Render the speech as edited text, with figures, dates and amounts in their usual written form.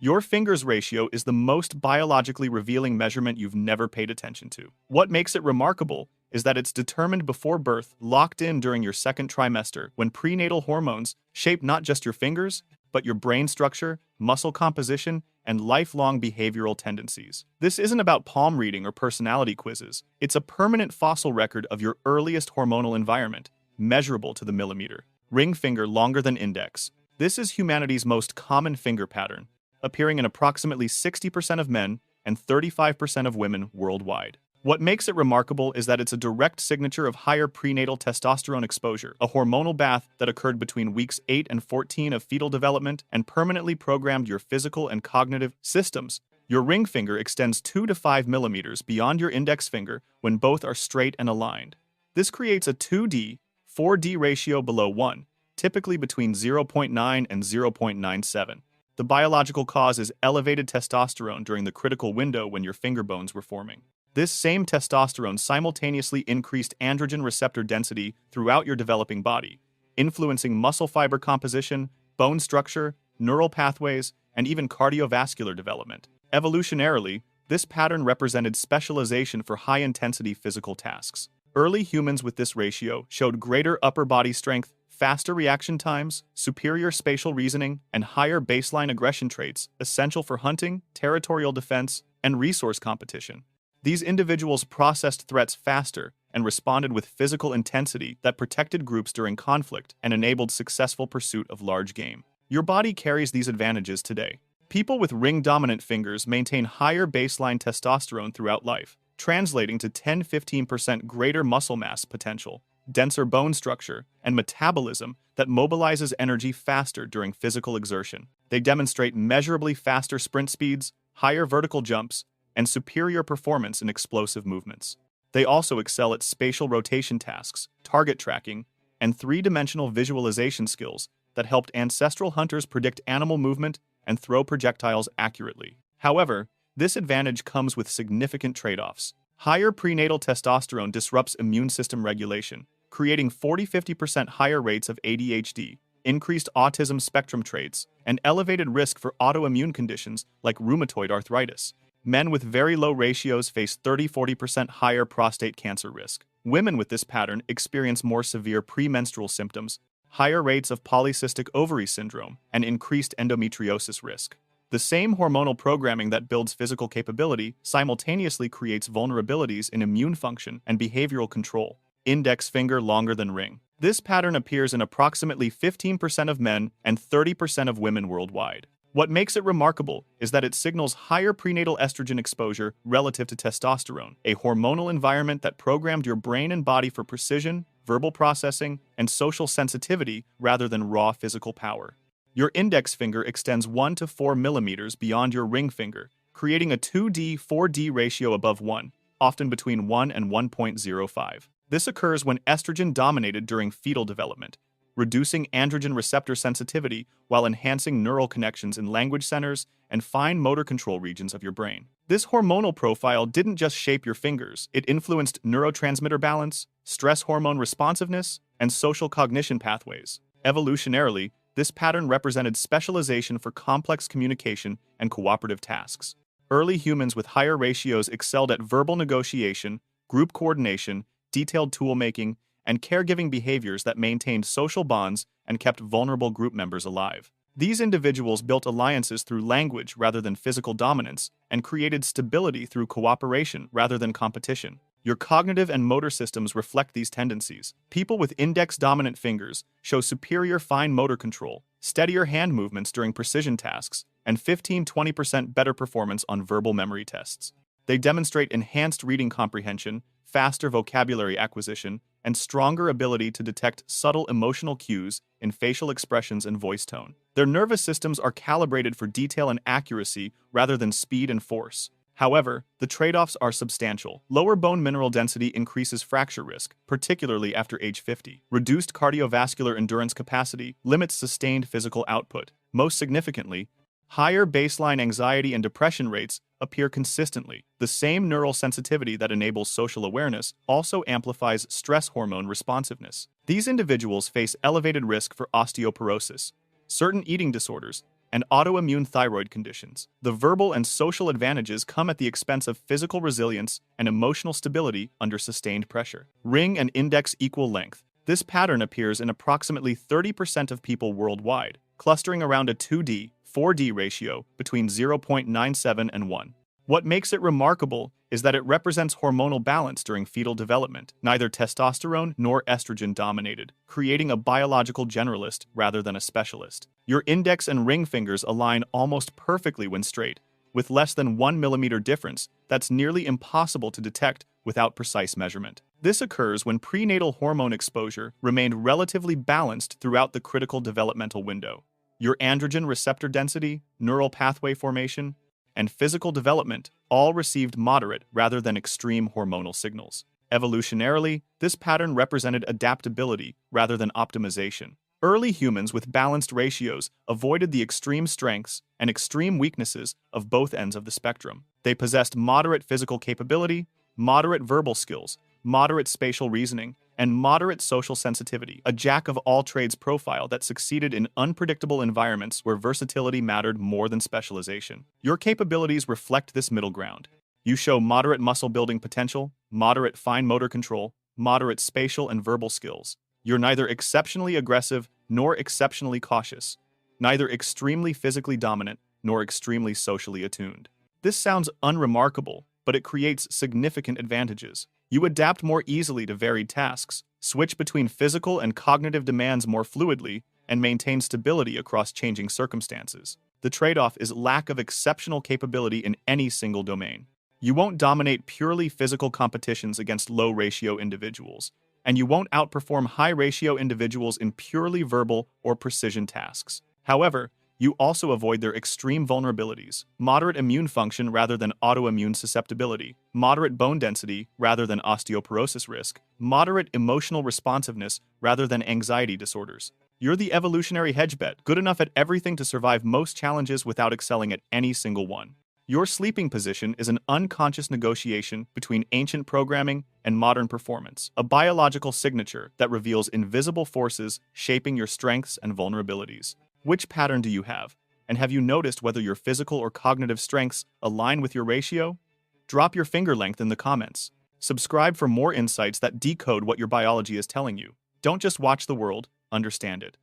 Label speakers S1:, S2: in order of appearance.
S1: Your fingers ratio is the most biologically revealing measurement you've never paid attention to. What makes it remarkable is that it's determined before birth, locked in during your second trimester, when prenatal hormones shape not just your fingers, but your brain structure, muscle composition, and lifelong behavioral tendencies. This isn't about palm reading or personality quizzes. It's a permanent fossil record of your earliest hormonal environment, measurable to the millimeter. Ring finger longer than index. This is humanity's most common finger pattern, appearing in approximately 60% of men and 35% of women worldwide. What makes it remarkable is that it's a direct signature of higher prenatal testosterone exposure, a hormonal bath that occurred between weeks 8 and 14 of fetal development and permanently programmed your physical and cognitive systems. Your ring finger extends 2 to 5 millimeters beyond your index finger when both are straight and aligned. This creates a 2D, 4D ratio below 1, typically between 0.9 and 0.97. The biological cause is elevated testosterone during the critical window when your finger bones were forming. This same testosterone simultaneously increased androgen receptor density throughout your developing body, influencing muscle fiber composition, bone structure, neural pathways, and even cardiovascular development. Evolutionarily, this pattern represented specialization for high-intensity physical tasks. Early humans with this ratio showed greater upper body strength, faster reaction times, superior spatial reasoning, and higher baseline aggression traits essential for hunting, territorial defense, and resource competition. These individuals processed threats faster and responded with physical intensity that protected groups during conflict and enabled successful pursuit of large game. Your body carries these advantages today. People with ring-dominant fingers maintain higher baseline testosterone throughout life, translating to 10–15% greater muscle mass potential, denser bone structure, and metabolism that mobilizes energy faster during physical exertion. They demonstrate measurably faster sprint speeds, higher vertical jumps, and superior performance in explosive movements. They also excel at spatial rotation tasks, target tracking, and three-dimensional visualization skills that helped ancestral hunters predict animal movement and throw projectiles accurately. However, this advantage comes with significant trade-offs. Higher prenatal testosterone disrupts immune system regulation, creating 40–50% higher rates of ADHD, increased autism spectrum traits, and elevated risk for autoimmune conditions like rheumatoid arthritis. Men with very low ratios face 30–40% higher prostate cancer risk. Women with this pattern experience more severe premenstrual symptoms, higher rates of polycystic ovary syndrome, and increased endometriosis risk. The same hormonal programming that builds physical capability simultaneously creates vulnerabilities in immune function and behavioral control. Index finger longer than ring. This pattern appears in approximately 15% of men and 30% of women worldwide. What makes it remarkable is that it signals higher prenatal estrogen exposure relative to testosterone, a hormonal environment that programmed your brain and body for precision, verbal processing, and social sensitivity rather than raw physical power. Your index finger extends 1 to 4 millimeters beyond your ring finger, creating a 2D–4D ratio above 1, often between 1 and 1.05. This occurs when estrogen dominated during fetal development, reducing androgen receptor sensitivity while enhancing neural connections in language centers and fine motor control regions of your brain. This hormonal profile didn't just shape your fingers, it influenced neurotransmitter balance, stress hormone responsiveness, and social cognition pathways. Evolutionarily, this pattern represented specialization for complex communication and cooperative tasks. Early humans with higher ratios excelled at verbal negotiation, group coordination, detailed tool-making, and caregiving behaviors that maintained social bonds and kept vulnerable group members alive. These individuals built alliances through language rather than physical dominance and created stability through cooperation rather than competition. Your cognitive and motor systems reflect these tendencies. People with index-dominant fingers show superior fine motor control, steadier hand movements during precision tasks, and 15–20% better performance on verbal memory tests. They demonstrate enhanced reading comprehension, faster vocabulary acquisition, and stronger ability to detect subtle emotional cues in facial expressions and voice tone. Their nervous systems are calibrated for detail and accuracy rather than speed and force. However, the trade-offs are substantial. Lower bone mineral density increases fracture risk, particularly after age 50. Reduced cardiovascular endurance capacity limits sustained physical output. Most significantly, higher baseline anxiety and depression rates appear consistently. The same neural sensitivity that enables social awareness also amplifies stress hormone responsiveness. These individuals face elevated risk for osteoporosis, certain eating disorders, and autoimmune thyroid conditions. The verbal and social advantages come at the expense of physical resilience and emotional stability under sustained pressure. Ring and index equal length. This pattern appears in approximately 30% of people worldwide, clustering around a 2D/4D ratio between 0.97 and 1. What makes it remarkable is that it represents hormonal balance during fetal development, neither testosterone nor estrogen dominated, creating a biological generalist rather than a specialist. Your index and ring fingers align almost perfectly when straight, with less than 1 millimeter difference that's nearly impossible to detect without precise measurement. This occurs when prenatal hormone exposure remained relatively balanced throughout the critical developmental window. Your androgen receptor density, neural pathway formation, and physical development all received moderate rather than extreme hormonal signals. Evolutionarily, this pattern represented adaptability rather than optimization. Early humans with balanced ratios avoided the extreme strengths and extreme weaknesses of both ends of the spectrum. They possessed moderate physical capability, moderate verbal skills, moderate spatial reasoning, and moderate social sensitivity, a jack-of-all-trades profile that succeeded in unpredictable environments where versatility mattered more than specialization. Your capabilities reflect this middle ground. You show moderate muscle-building potential, moderate fine motor control, moderate spatial and verbal skills. You're neither exceptionally aggressive nor exceptionally cautious, neither extremely physically dominant nor extremely socially attuned. This sounds unremarkable, but it creates significant advantages. You adapt more easily to varied tasks, switch between physical and cognitive demands more fluidly, and maintain stability across changing circumstances. The trade-off is lack of exceptional capability in any single domain. You won't dominate purely physical competitions against low-ratio individuals, and you won't outperform high-ratio individuals in purely verbal or precision tasks. However, you also avoid their extreme vulnerabilities, moderate immune function rather than autoimmune susceptibility, moderate bone density rather than osteoporosis risk, moderate emotional responsiveness rather than anxiety disorders. You're the evolutionary hedge bet, good enough at everything to survive most challenges without excelling at any single one. Your sleeping position is an unconscious negotiation between ancient programming and modern performance, a biological signature that reveals invisible forces shaping your strengths and vulnerabilities. Which pattern do you have? And have you noticed whether your physical or cognitive strengths align with your ratio? Drop your finger length in the comments. Subscribe for more insights that decode what your biology is telling you. Don't just watch the world, understand it.